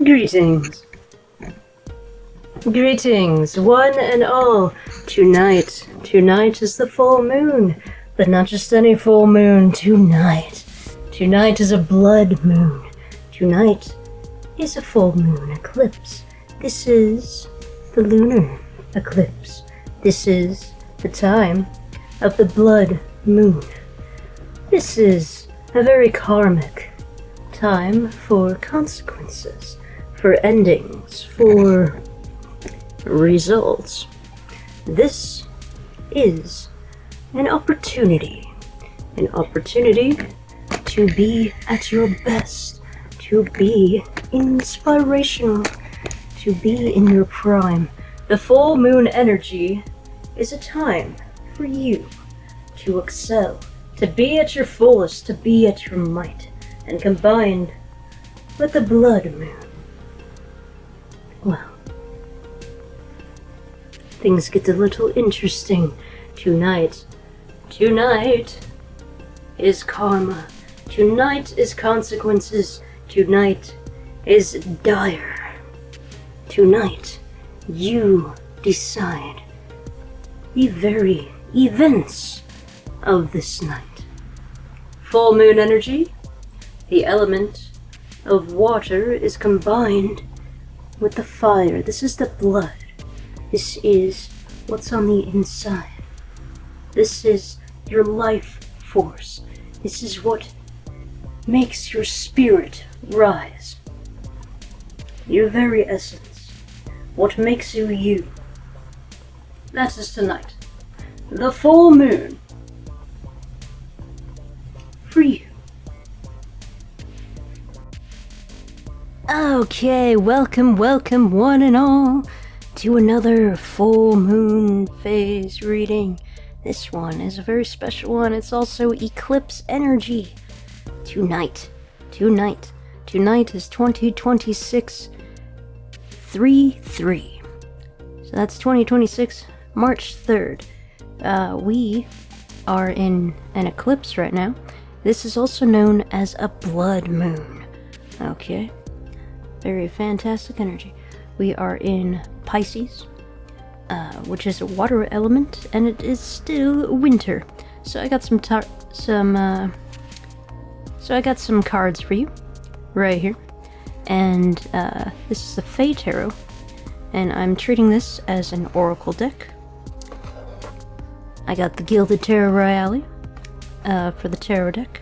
Greetings. Greetings, one and all. Tonight is the full moon, but not just any full moon. Tonight is a blood moon. Tonight is a full moon eclipse. This is the lunar eclipse. This is the time of the blood moon. This is a very karmic time for consequences, for endings, for results. This is an opportunity to be at your best, to be inspirational, to be in your prime. The full moon energy is a time for you to excel, to be at your fullest, to be at your might, and combined with the blood moon, well, things get a little interesting. Tonight is karma. Tonight is consequences. Tonight is dire. Tonight, you decide the very events of this night. Full moon energy, the element of water is combined with the fire. This is the blood. This is what's on the inside. This is your life force. This is what makes your spirit rise. Your very essence. What makes you you. That is tonight. The full moon. For you. Okay, welcome one and all to another full moon phase reading. This one is a very special one. It's also Eclipse Energy. Tonight is 2026 3/3. So that's 2026, March 3rd. We are in an eclipse right now. This is also known as a blood moon. Okay. Very fantastic energy. We are in Pisces, which is a water element, and it is still winter. So I got some cards for you right here, and this is the Fae Tarot, and I'm treating this as an oracle deck. I got the Gilded Tarot Royale for the tarot deck,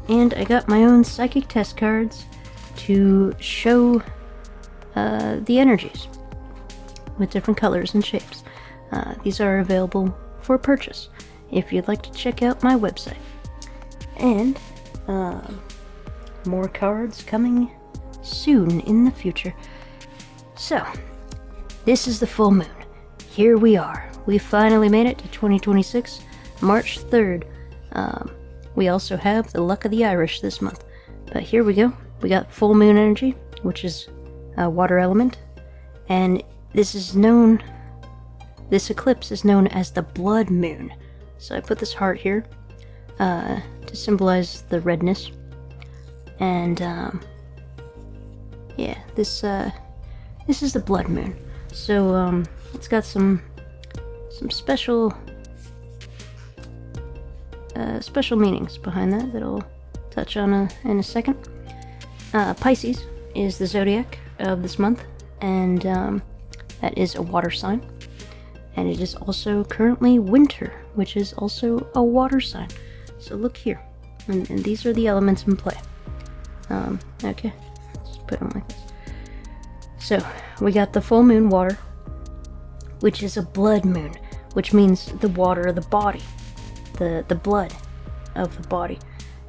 and I got my own psychic test cards to show the energies with different colors and shapes. These are available for purchase if you'd like to check out my website. And more cards coming soon in the future. So, this is the full moon. Here we are. We finally made it to 2026, March 3rd. We also have the luck of the Irish this month. But here we go. We got full moon energy, which is a water element, and this eclipse is known as the blood moon. So I put this heart here to symbolize the redness, and yeah, this is the blood moon. So it's got some special meanings behind that I'll touch on in a second. Pisces is the zodiac of this month, and that is a water sign. And it is also currently winter, which is also a water sign. So look here, and these are the elements in play. Okay, just put them like this. So we got the full moon water, which is a blood moon, which means the water of the body, the blood of the body.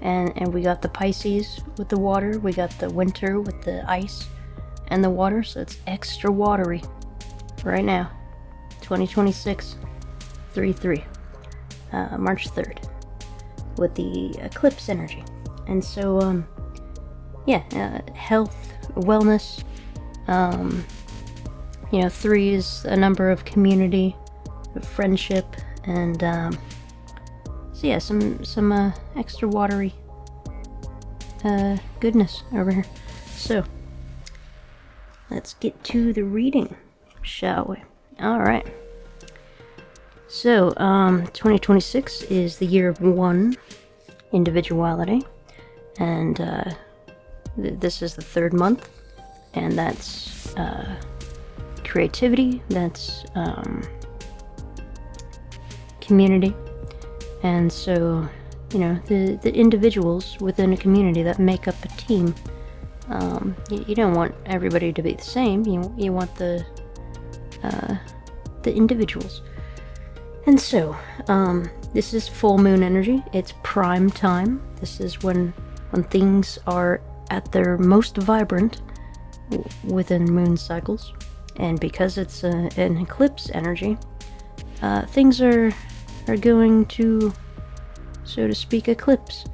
And we got the Pisces with the water, we got the winter with the ice and the water, so it's extra watery right now. 2026 3/3, March 3rd, with the eclipse energy. And so, health, wellness, 3 is a number of community, of friendship, and so yeah, some extra watery goodness over here. So let's get to the reading, shall we? Alright. So, 2026 is the year of one individuality, and this is the third month, and that's creativity, that's community, and so, you know, the individuals within a community that make up a team, you don't want everybody to be the same, you want the individuals. And so, this is full moon energy. It's prime time. This is when things are at their most vibrant within moon cycles. And because it's an eclipse energy, things are going to, so to speak, eclipse.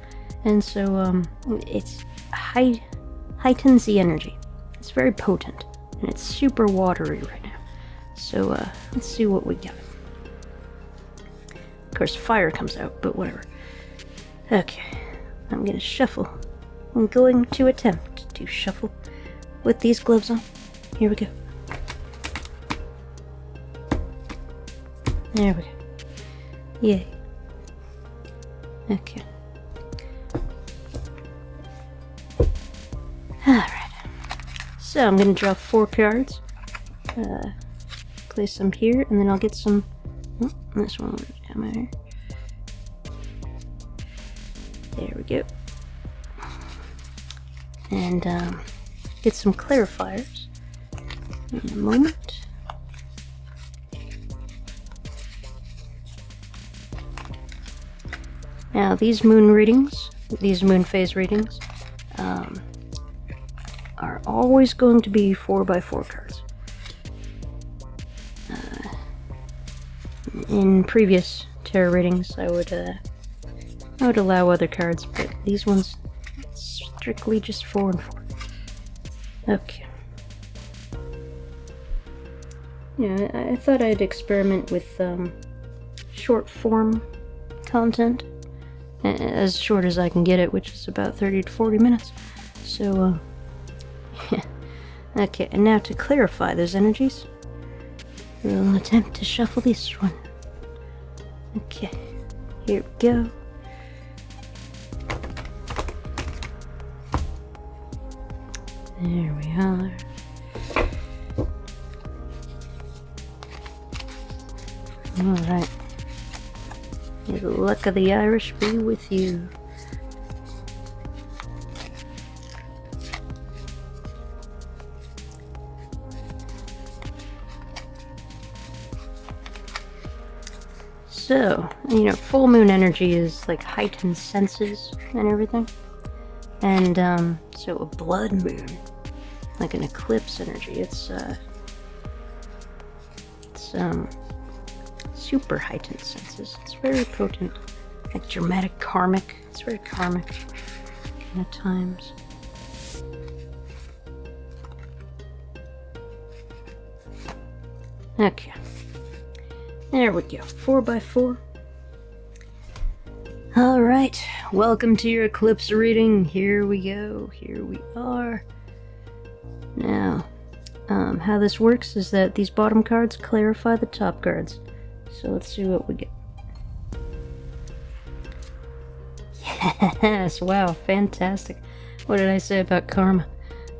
And so, it's heightens the energy. It's very potent, and it's super watery right now. So, let's see what we got. Of course, fire comes out, but whatever. Okay, I'm gonna shuffle. I'm going to attempt to shuffle with these gloves on. Here we go. There we go. Yay. Okay. Alright. So, I'm gonna draw 4 cards. Place them here, and then I'll get some... Oh, this one will come out here. There we go. And get some clarifiers in a moment. Now these moon readings, these moon phase readings, are always going to be 4x4 cards. In previous tarot readings, I would allow other cards, but these ones strictly just 4 and 4. Okay. Yeah, I thought I'd experiment with short form content, as short as I can get it, which is about 30 to 40 minutes. So, yeah. Okay, and now to clarify those energies, we'll attempt to shuffle this one. Okay, here we go. There we are. Alright. May the luck of the Irish be with you. So, you know, full moon energy is like heightened senses and everything. And, so a blood moon, like an eclipse energy, it's super heightened senses. It's very potent, like dramatic karmic. It's very karmic kind of times. Okay. There we go. 4x4. Alright, welcome to your eclipse reading. Here we go. Here we are. Now, how this works is that these bottom cards clarify the top cards. So let's see what we get. Yes, wow, fantastic. What did I say about karma?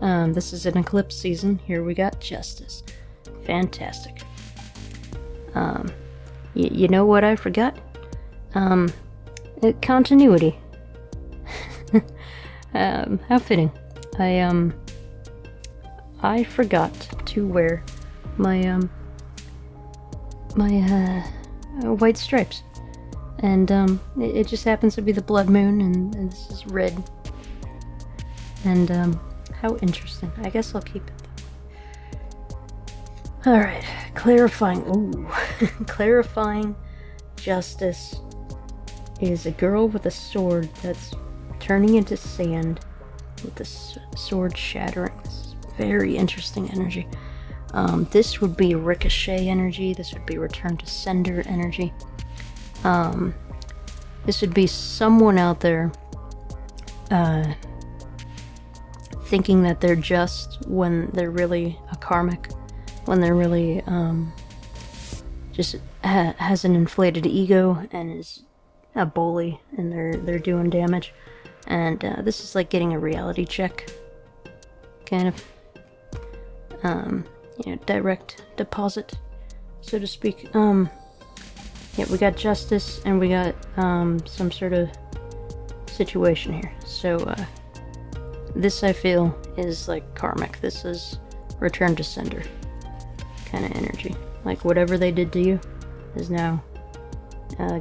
This is an eclipse season. Here we got justice. Fantastic. You know what I forgot? Continuity. How fitting. I forgot to wear my white stripes, and it just happens to be the blood moon, and this is red. And how interesting. I guess I'll keep it. Alright, clarifying. Ooh. Clarifying justice is a girl with a sword that's turning into sand with the sword shattering. This is very interesting energy. This would be Ricochet energy. This would be return to sender energy. This would be someone out there thinking that they're just when they're really a karmic, when they're really just has an inflated ego and is a bully, and they're doing damage. And this is like getting a reality check, kind of, direct deposit, so to speak. Yeah, we got justice, and we got some sort of situation here. So this, I feel, is like karmic. This is return to sender kind of energy. Like whatever they did to you is now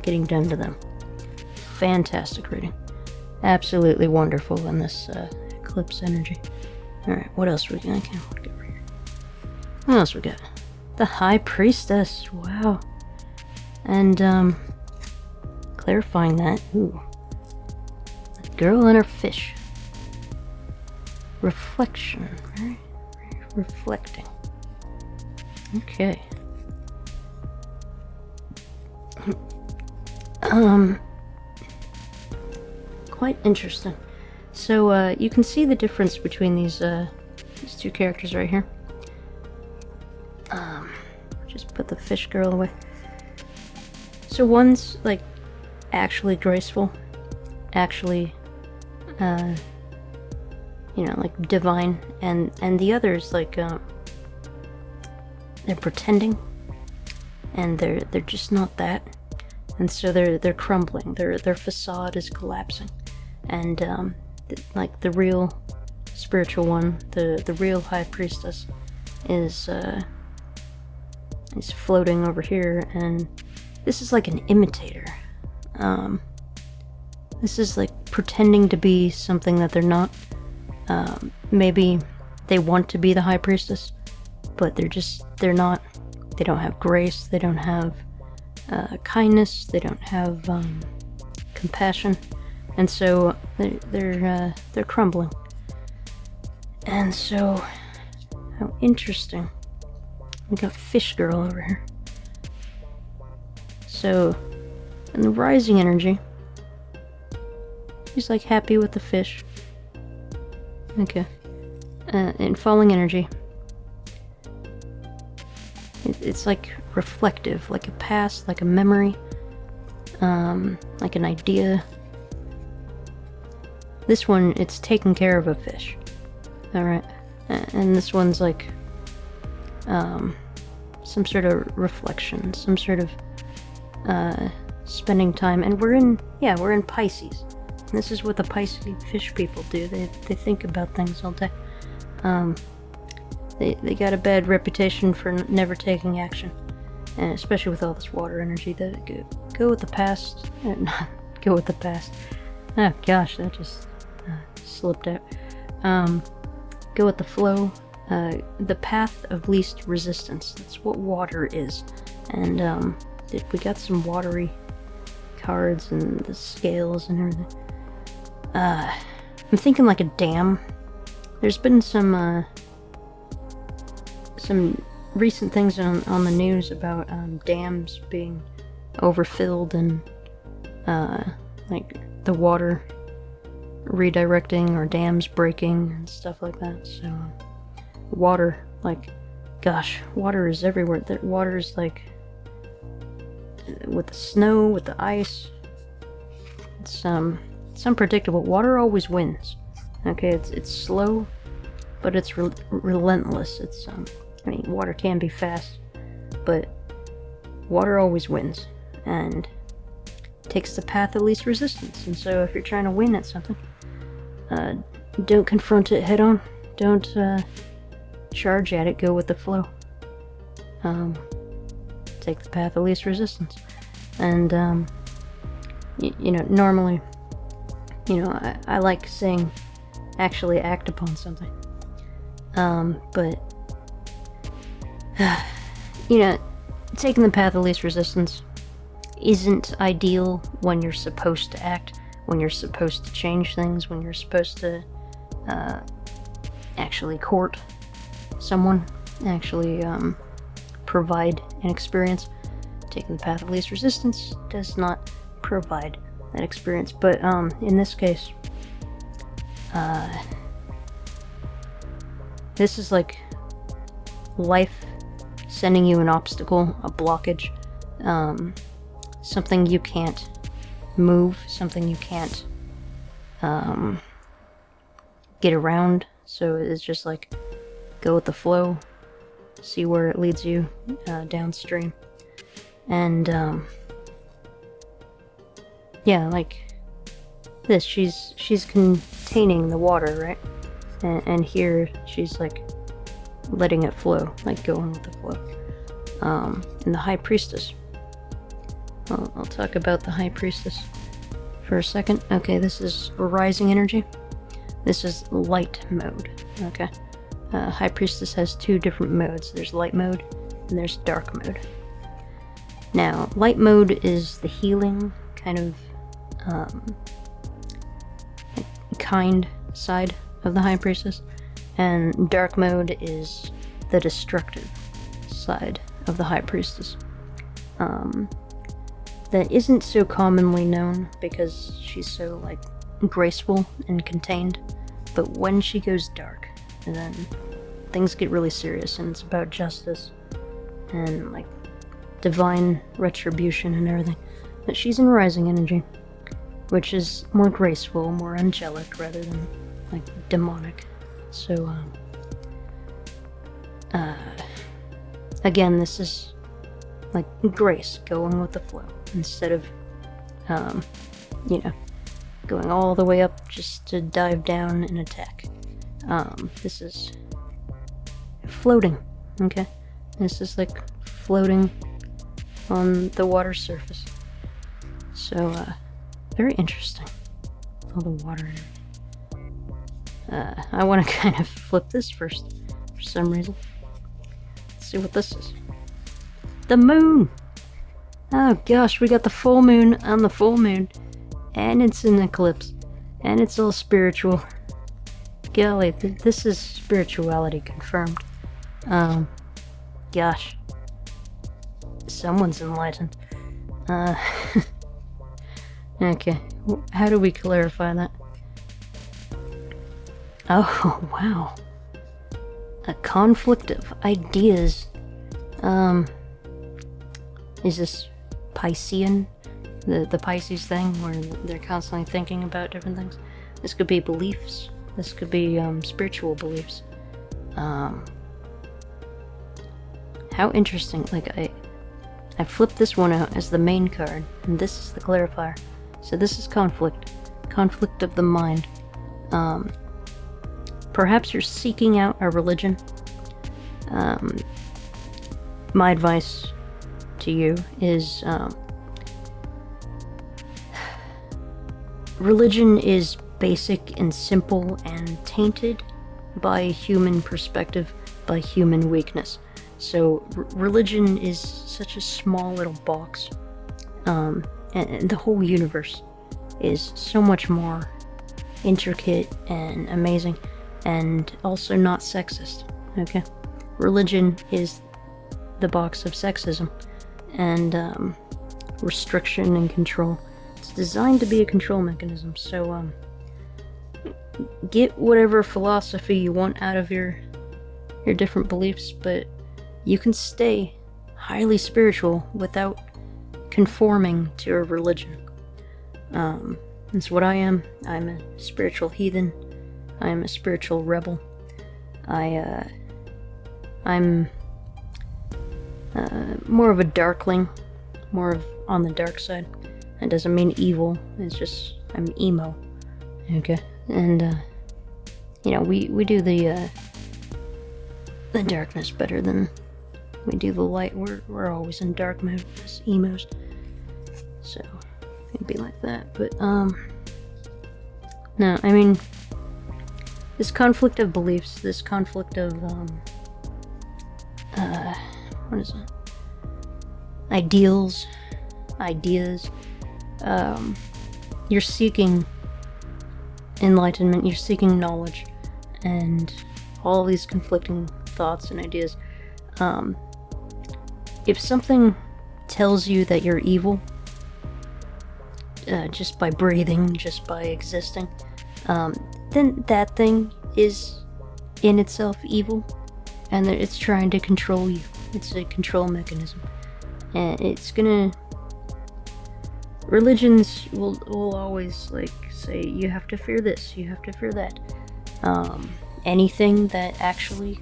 getting done to them. Fantastic reading. Absolutely wonderful in this Eclipse Energy. Alright, what else we got? I can't look over here. What else we got? The High Priestess. Wow. And, clarifying that. Ooh. The girl and her fish. Reflection. Very reflecting. Okay. Quite interesting. So, you can see the difference between these two characters right here. Just put the fish girl away. So one's, like, actually graceful. Actually, like, divine. And the other's, like, they're pretending. And they're just not that. And so they're crumbling. Their facade is collapsing. And like the real spiritual one, the real High Priestess is floating over here, and this is like an imitator. This is like pretending to be something that they're not. Maybe they want to be the High Priestess, but they're not. They don't have grace. They don't have kindness. They don't have compassion. And so they're crumbling. And so, how interesting. We got Fish Girl over here. So, in the rising energy, she's like happy with the fish. Okay. In falling energy, it's like reflective, like a past, like a memory, like an idea. This one, it's taking care of a fish. Alright. And this one's like some sort of reflection, some sort of spending time. And we're in Pisces. And this is what the Pisces fish people do. They think about things all day. They got a bad reputation for never taking action. And especially with all this water energy. Go with the past. Not go with the past. Oh gosh, that just slipped out. Go with the flow. The path of least resistance. That's what water is. And we got some watery cards and the scales and everything. I'm thinking like a dam. There's been some recent things on the news about dams being overfilled and like the water redirecting or dams breaking and stuff like that. So water, like, gosh, water is everywhere. Water is like with the snow, with the ice. It's unpredictable. Water always wins. Okay, it's slow, but it's relentless. It's water can be fast, but water always wins and takes the path of least resistance. And so if you're trying to win at something, don't confront it head on. Don't charge at it. Go with the flow. Take the path of least resistance. And normally, I like saying actually act upon something. But taking the path of least resistance isn't ideal when you're supposed to act, when you're supposed to change things, when you're supposed to actually court someone, actually provide an experience. Taking the path of least resistance does not provide that experience. But in this case, this is like life sending you an obstacle, a blockage, something you can't move, something you can't get around. So it's just like go with the flow, see where it leads you downstream. And yeah, like this, she's containing the water, right? And here she's like letting it flow, like going with the flow. And the High Priestess. I'll talk about the High Priestess for a second. Okay, this is rising energy. This is light mode. Okay. High Priestess has two different modes. There's light mode and there's dark mode. Now, light mode is the healing kind of kind side of the High Priestess, and dark mode is the destructive side of the High Priestess. That isn't so commonly known because she's so like graceful and contained, but when she goes dark, then things get really serious, and it's about justice and like divine retribution and everything. But she's in rising energy, which is more graceful, more angelic rather than like demonic. So again, this is like grace, going with the flow instead of going all the way up just to dive down and attack. This is floating, okay? This is like floating on the water surface. So, very interesting. All the water and everything. I want to kind of flip this first, for some reason. Let's see what this is. The moon! Oh gosh, we got the full moon on the full moon. And it's an eclipse. And it's all spiritual. Golly, this is spirituality confirmed. Gosh. Someone's enlightened. Okay, how do we clarify that? Oh, wow. A conflict of ideas. Is this Piscean? The Pisces thing, where they're constantly thinking about different things? This could be beliefs. This could be spiritual beliefs. How interesting. Like, I flipped this one out as the main card, and this is the clarifier. So this is conflict. Conflict of the mind. Perhaps you're seeking out a religion. My advice to you is religion is basic and simple and tainted by human perspective, by human weakness. So religion is such a small little box, and the whole universe is so much more intricate and amazing, and also not sexist, okay? Religion is the box of sexism and restriction and control. It's designed to be a control mechanism, so get whatever philosophy you want out of your different beliefs, but you can stay highly spiritual without conforming to a religion. That's what I am. I'm a spiritual heathen. I am a spiritual rebel. I'm more of a darkling, more of on the dark side. That doesn't mean evil. It's just I'm emo. Okay, and we do the darkness better than we do the light. We're always in dark mode as emos, so it'd be like that. But no, I mean, this conflict of beliefs, this conflict of what is it? Ideals, ideas. You're seeking enlightenment. You're seeking knowledge, and all these conflicting thoughts and ideas. If something tells you that you're evil, just by breathing, just by existing, then that thing is in itself evil, and that it's trying to control you. It's a control mechanism. And it's gonna... Religions will always, like, say, you have to fear this, you have to fear that. Anything that actually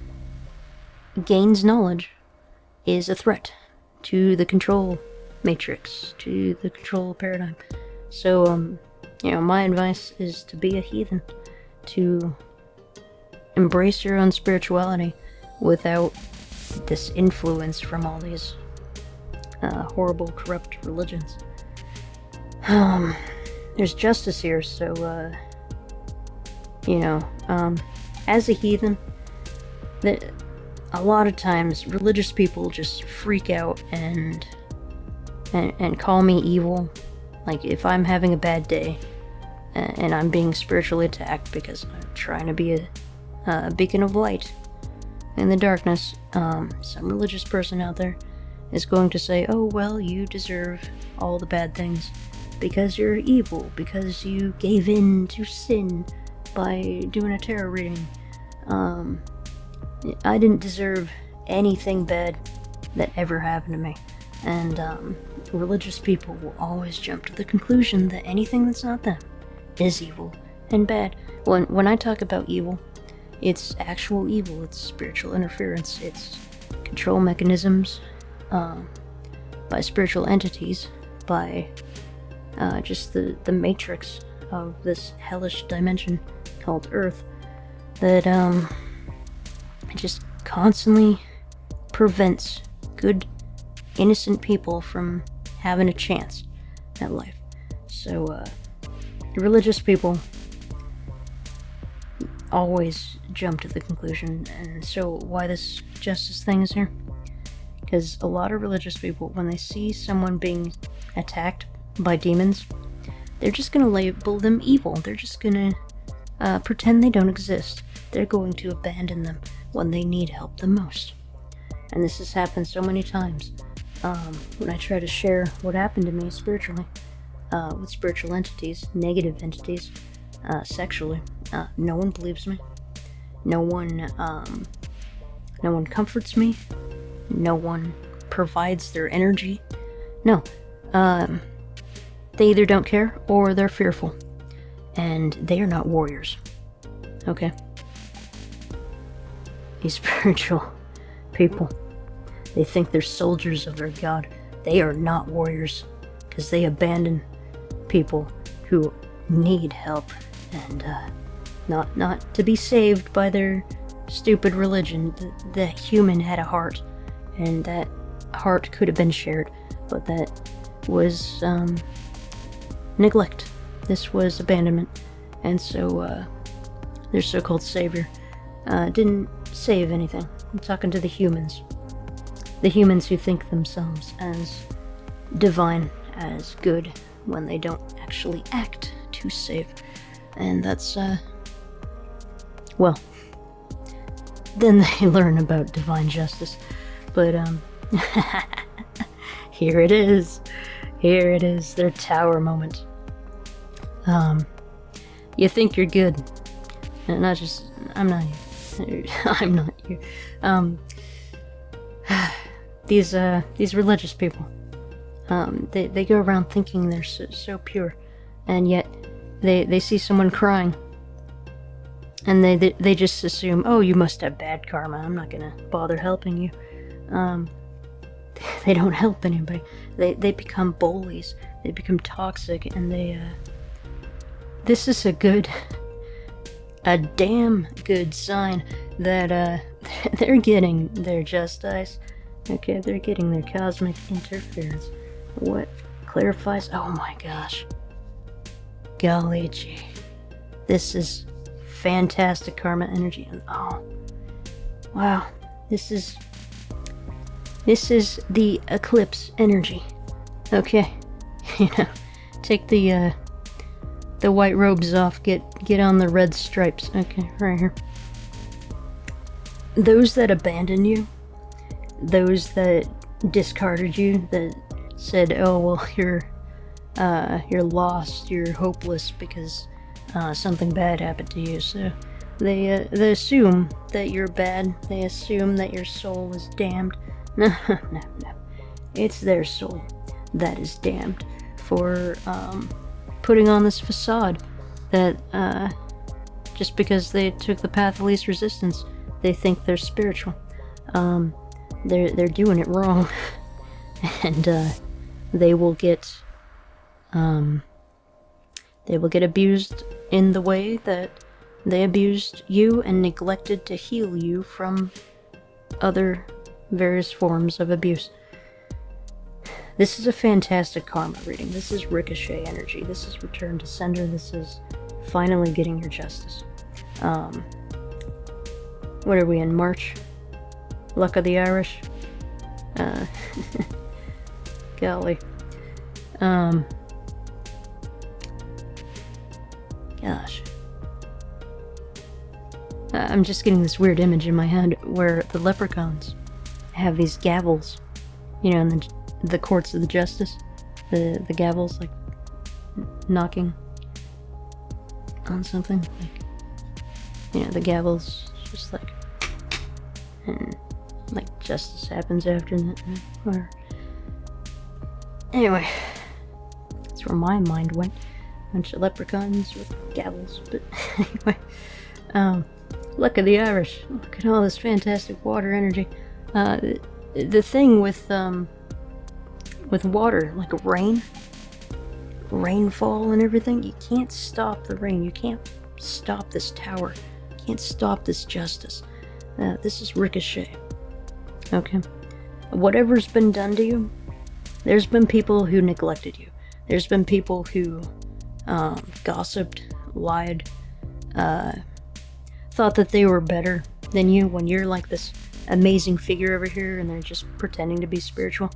gains knowledge is a threat to the control matrix, to the control paradigm. So, my advice is to be a heathen, to embrace your own spirituality without this influence from all these horrible, corrupt religions. There's justice here, so, as a heathen, a lot of times religious people just freak out and call me evil. Like, if I'm having a bad day and I'm being spiritually attacked because I'm trying to be a beacon of light in the darkness, some religious person out there is going to say, oh, well, you deserve all the bad things because you're evil, because you gave in to sin by doing a tarot reading. I didn't deserve anything bad that ever happened to me. And religious people will always jump to the conclusion that anything that's not them is evil and bad. When I talk about evil, it's actual evil, it's spiritual interference, it's control mechanisms by spiritual entities, by just the matrix of this hellish dimension called Earth, that it just constantly prevents good, innocent people from having a chance at life. So, religious people always jump to the conclusion, and so why this justice thing is here? Because a lot of religious people, when they see someone being attacked by demons, they're just gonna label them evil. They're just gonna pretend they don't exist. They're going to abandon them when they need help the most. And this has happened so many times. When I try to share what happened to me spiritually, with spiritual entities, negative entities, sexually, no one believes me. No one comforts me. No one provides their energy. No. They either don't care or they're fearful. And they are not warriors. Okay? These spiritual people, they think they're soldiers of their god. They are not warriors, because they abandon people who need help and not to be saved by their stupid religion. The human had a heart, and that heart could have been shared, but that was neglect. This was abandonment, and so their so-called savior didn't save anything. I'm talking to the humans who think themselves as divine, as good, when they don't actually act to save. And that's, well, then they learn about divine justice. But, here it is, their tower moment. You think you're good, and not just, I'm not you. These religious people, they go around thinking they're so pure, and yet they see someone crying, and they just assume, oh, you must have bad karma, I'm not gonna bother helping you. They don't help anybody. They become bullies, they become toxic, and this is a damn good sign that they're getting their justice. Okay, they're getting their cosmic interference. What clarifies? Oh my gosh. Golly gee. This is fantastic karma energy. And oh, wow. This is the Eclipse Energy. Okay. Take the white robes off, get on the red stripes. Okay, right here. Those that abandon you, those that discarded you, that said, oh, well, you're lost, you're hopeless because something bad happened to you, so They assume that you're bad. They assume that your soul is damned. No, no, no. It's their soul that is damned for putting on this facade that just because they took the path of least resistance, they think they're spiritual. They're doing it wrong, and they will get abused in the way that they abused you and neglected to heal you from other various forms of abuse. This is a fantastic karma reading. This is Ricochet energy. This is return to sender. This is finally getting your justice. What are we in, March? Luck of the Irish? Golly. Gosh. I'm just getting this weird image in my head where the leprechauns have these gavels, you know, in the courts of the justice. The gavels, like, knocking on something. Like, you know, the gavels just like, and like justice happens after that. Or anyway, that's where my mind went. Bunch of leprechauns with gavels, but anyway, luck of the Irish. Look at all this fantastic water energy. The thing with water, like rainfall and everything, you can't stop the rain. You can't stop this tower. You can't stop this justice. This is Ricochet. Okay? Whatever's been done to you, there's been people who neglected you. There's been people who gossiped, lied, thought that they were better than you when you're like this amazing figure over here and they're just pretending to be spiritual.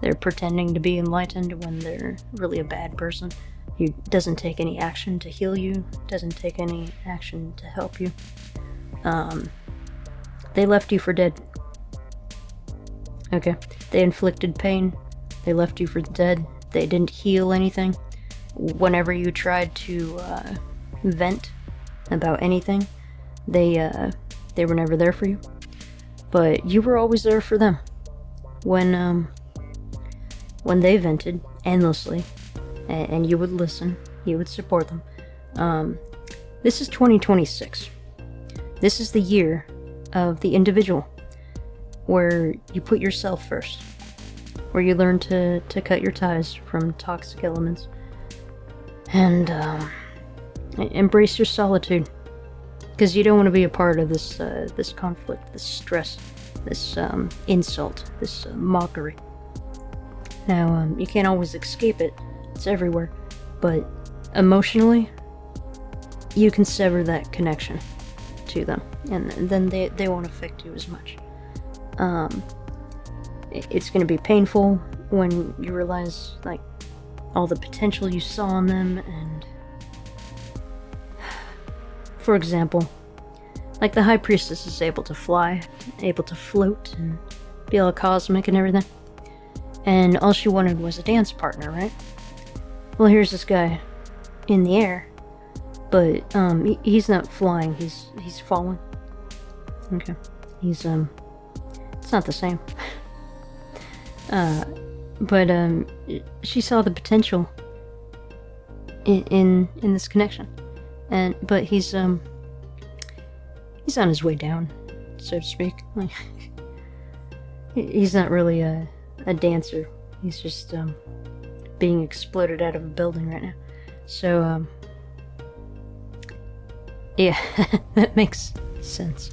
They're pretending to be enlightened when they're really a bad person who doesn't take any action to heal you, doesn't take any action to help you. They left you for dead. Okay? They inflicted pain. They left you for dead. They didn't heal anything. Whenever you tried to vent about anything, they were never there for you. But you were always there for them. When they vented endlessly, and you would listen, you would support them. This is 2026. This is the year of the individual, where you put yourself first, where you learn to cut your ties from toxic elements, and embrace your solitude, because you don't want to be a part of this this conflict, this stress, this insult, this mockery. Now, you can't always escape it. It's everywhere. But emotionally, you can sever that connection to them, and then they won't affect you as much. It's going to be painful when you realize, like, all the potential you saw in them, and for example, like the High Priestess is able to fly, able to float, and be all cosmic and everything. And all she wanted was a dance partner, right? Well, here's this guy in the air, but he's not flying, he's falling. Okay. He's it's not the same. But she saw the potential in this connection. But he's on his way down, so to speak. Like, he's not really a dancer. He's just being exploded out of a building right now. So yeah, that makes sense.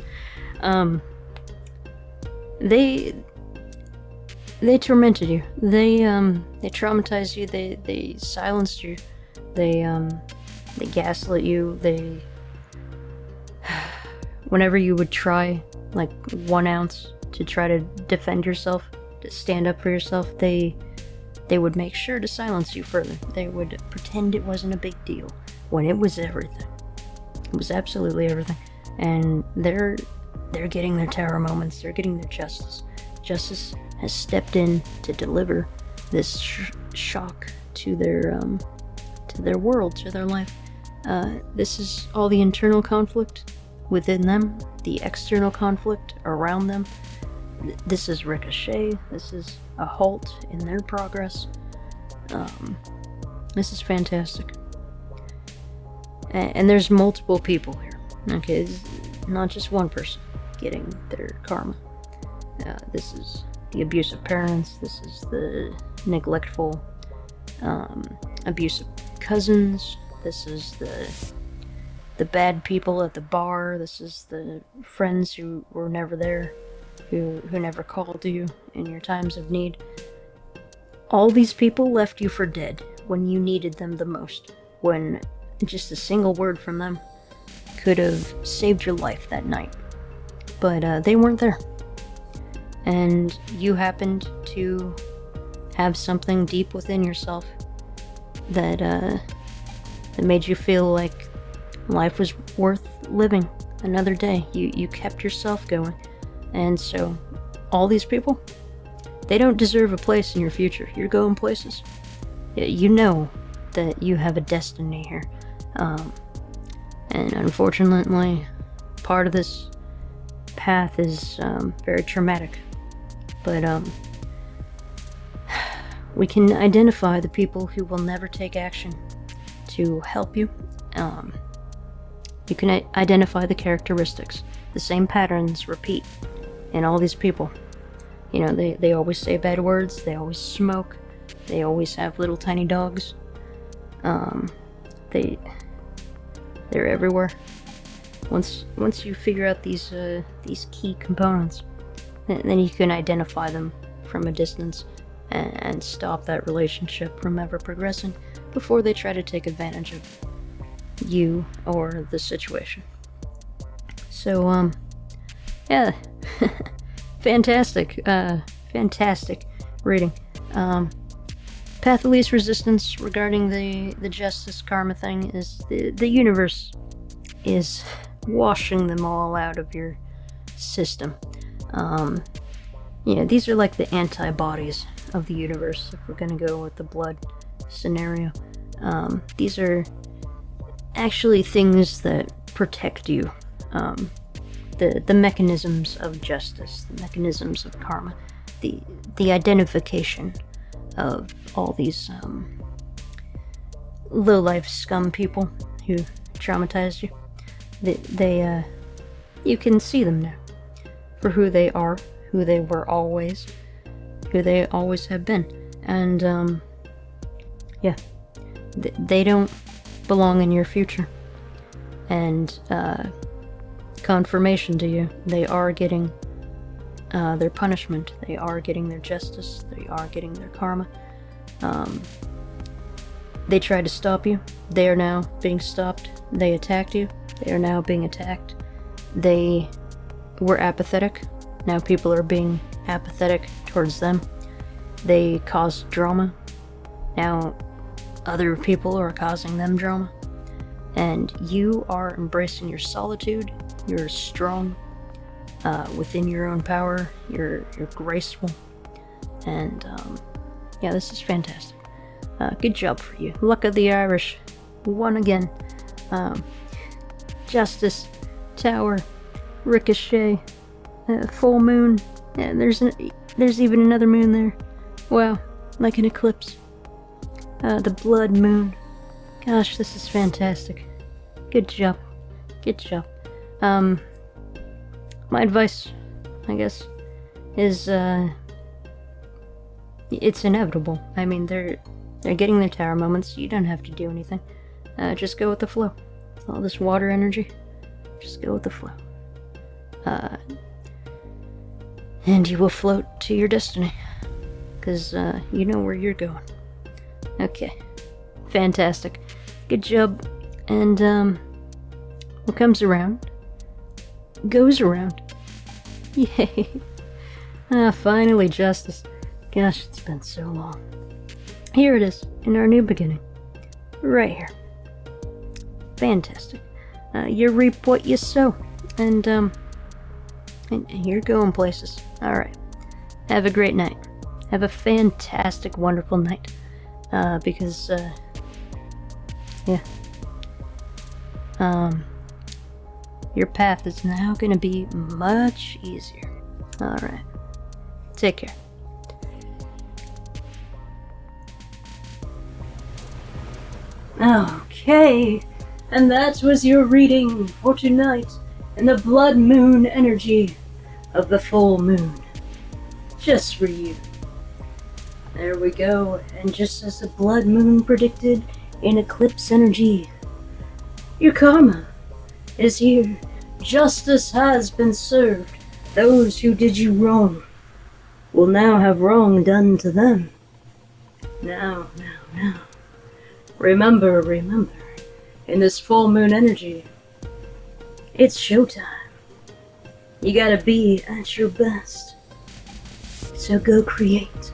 They tormented you. They traumatized you. They silenced you. They gaslit you. Whenever you would try, like, 1 ounce to try to defend yourself, to stand up for yourself, they would make sure to silence you further. They would pretend it wasn't a big deal, when it was everything. It was absolutely everything. And they're getting their tower moments. They're getting their justice. Justice has stepped in to deliver this shock to their world, to their life. This is all the internal conflict within them, the external conflict around them. This is Ricochet. This is a halt in their progress. This is fantastic. And there's multiple people here. Okay, this is not just one person getting their karma. This is the abusive parents. This is the neglectful, abusive cousins. This is the bad people at the bar. This is the friends who were never there, who never called you in your times of need. All these people left you for dead when you needed them the most, when just a single word from them could have saved your life that night. But they weren't there. And you happened to have something deep within yourself that made you feel like life was worth living another day. You kept yourself going. And so all these people, they don't deserve a place in your future. You're going places. You know that you have a destiny here. And unfortunately, part of this path is very traumatic. But we can identify the people who will never take action to help you. You can identify the characteristics. The same patterns repeat in all these people. You know, they always say bad words, they always smoke, they always have little tiny dogs. They're everywhere. Once you figure out these key components, then you can identify them from a distance and stop that relationship from ever progressing before they try to take advantage of you or the situation. So, yeah, fantastic reading. Path of least resistance regarding the justice karma thing is the universe is washing them all out of your system. Yeah, these are like the antibodies of the universe, if we're gonna go with the blood scenario. These are actually things that protect you. The mechanisms of justice, the mechanisms of karma, the identification of all these low-life scum people who traumatized you. They you can see them now for who they are, who they were always, who they always have been. And yeah, they don't belong in your future. And confirmation to you, they are getting their punishment, they are getting their justice, they are getting their karma. They tried to stop you, they are now being stopped. They attacked you, they are now being attacked. They were apathetic, now people are being apathetic towards them. They caused drama, now other people are causing them drama. And you are embracing your solitude. You're strong within your own power. You're graceful. And yeah, this is fantastic. Good job for you. Luck of the Irish. Won again. Justice, Tower, Ricochet, full moon. Yeah, there's even another moon there. Wow, like an eclipse. The blood moon. Gosh, this is fantastic. Good job. Good job. My advice, I guess, is it's inevitable. I mean, they're getting their tower moments. You don't have to do anything. Just go with the flow. All this water energy, just go with the flow. And you will float to your destiny, because you know where you're going. Okay. Fantastic. Good job. And what comes around goes around. Yay. Finally justice. Gosh, it's been so long. Here it is, in our new beginning. Right here. Fantastic. You reap what you sow. And you're going places. Alright. Have a great night. Have a fantastic, wonderful night. Because, yeah. Your path is now gonna be much easier. Alright. Take care. Okay, and that was your reading for tonight in the blood moon energy of the full moon. Just for you. There we go, and just as the blood moon predicted in Eclipse Energy, your karma is here. Justice has been served. Those who did you wrong will now have wrong done to them. Now. Remember, in this full moon energy, it's showtime. You gotta be at your best. So go create.